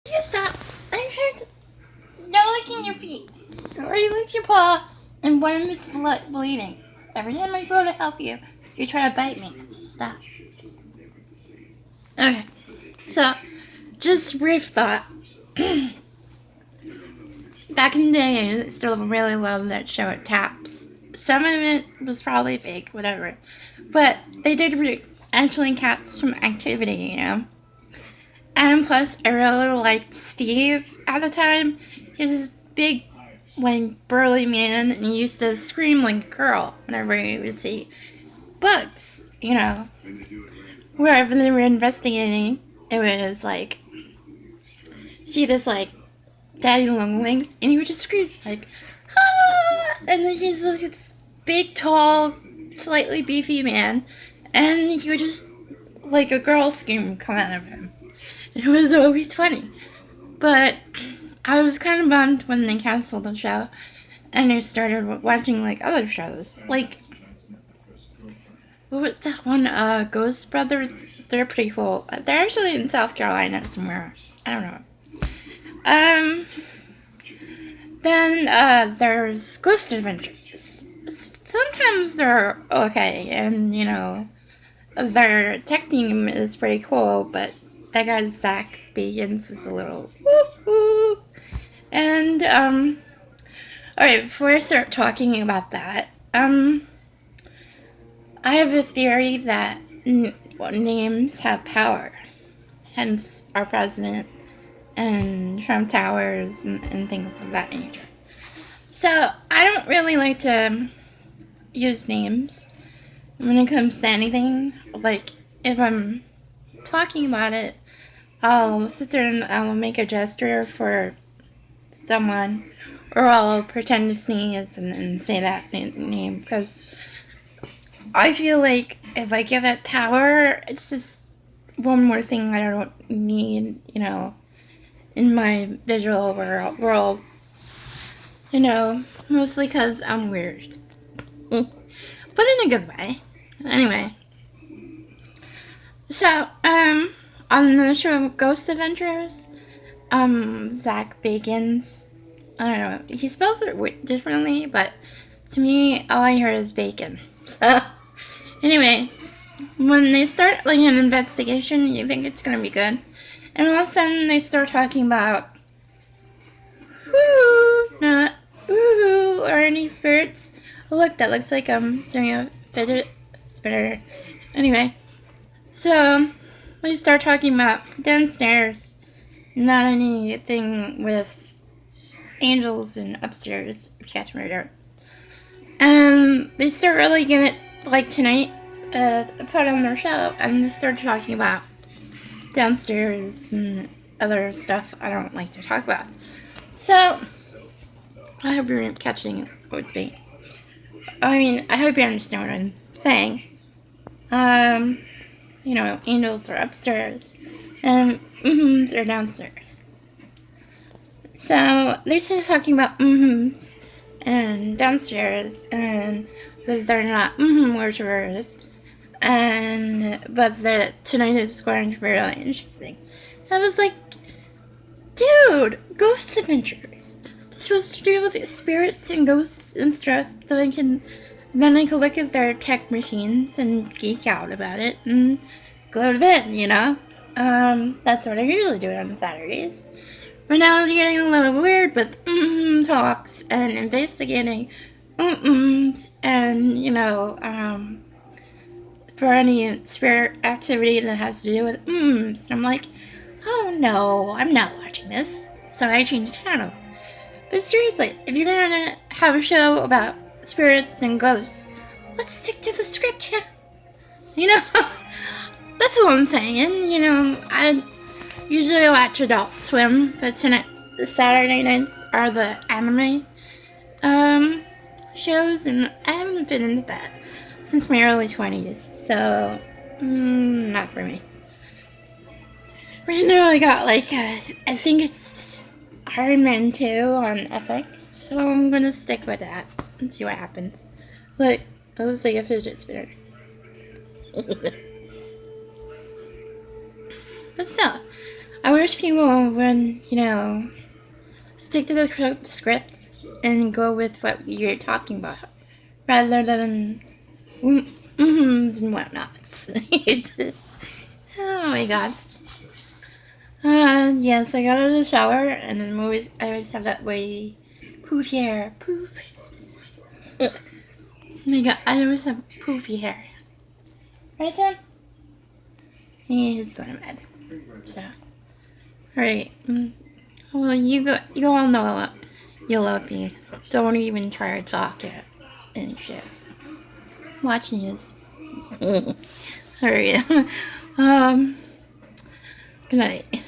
You stop. I'm trying to. Don't look in your feet. Or you lift your paw, and one of them is bleeding. Every time I go to help you, you try to bite me. Stop. Okay. So, just a brief thought. Back in the day, I still really loved that show at TAPS. Some of it was probably fake, whatever. But they did actually catch some activity, you know? And plus, I really liked Steve at the time. He's this big, like, burly man, and he used to scream like a girl whenever he would see bugs, you know? Wherever they were investigating, it was like, see this, like, daddy long legs, and he would just scream, like, ah! And then he's like this big, tall, slightly beefy man, and he would just, like, a girl scream come out of him. It was always funny. But I was kind of bummed when they canceled the show and I started watching like other shows. Like, what was that one? Ghost Brothers. They're pretty cool. They're actually in South Carolina somewhere. I don't know. Then there's Ghost Adventures. Sometimes they're okay, and you know, their tech team is pretty cool, but that guy Zach Bagans is a little woo-hoo. And alright, before I start talking about that, I have a theory that names have power. Hence our president and Trump Towers and things of that nature. So I don't really like to use names when it comes to anything. Like, if I'm talking about it, I'll sit there and I'll make a gesture for someone, or I'll pretend to sneeze and say that name, because I feel like if I give it power, it's just one more thing I don't need, you know, in my visual world. You know, mostly because I'm weird. But in a good way. Anyway. So, on the show Ghost Adventures, Zach Bagans, I don't know, he spells it differently, but to me, all I hear is bacon. So, anyway, when they start like an investigation, you think it's gonna be good, and all of a sudden they start talking about not or any spirits. Oh, look, that looks like I'm doing a fidget spinner. Anyway, so we start talking about downstairs, not anything with angels and upstairs, catch murder. And they start really getting it, like tonight, put on their show, and they start talking about downstairs and other stuff I don't like to talk about. So, I hope you're catching it with me. I mean, I hope you understand what I'm saying. You know, angels are upstairs, and are downstairs. So, they started talking about and downstairs, and that they're not worshippers, but that tonight is going to be really interesting. I was like, dude, Ghost Adventures. It's supposed to do with spirits and ghosts and stuff, so I can look at their tech machines and geek out about it and go to bed, you know? That's what I usually do on Saturdays. But now it's getting a little weird with talks and investigating and, you know, for any spirit activity that has to do with I'm like, oh no, I'm not watching this. So I changed channel. But seriously, if you're gonna have a show about spirits and ghosts, let's stick to the script, yeah. You know, that's all I'm saying. You know, I usually watch Adult Swim, but the Saturday nights are the anime shows, and I haven't been into that since my early 20s, so not for me. Right now I got like, I think it's Iron Man 2 on FX, so I'm gonna stick with that and see what happens. Look, it looks like a fidget spinner. But still, I wish people would, stick to the script and go with what you're talking about, rather than mm-hms and whatnots. Oh my god. Yes, I got out of the shower, and then I always have that way, poofy hair, poof. Oh my god, I always have poofy hair. Right, Sam? He's going to bed. So, alright. Well, you all know you love me. Don't even try to talk it and shit. Watching this. Alright. Good night.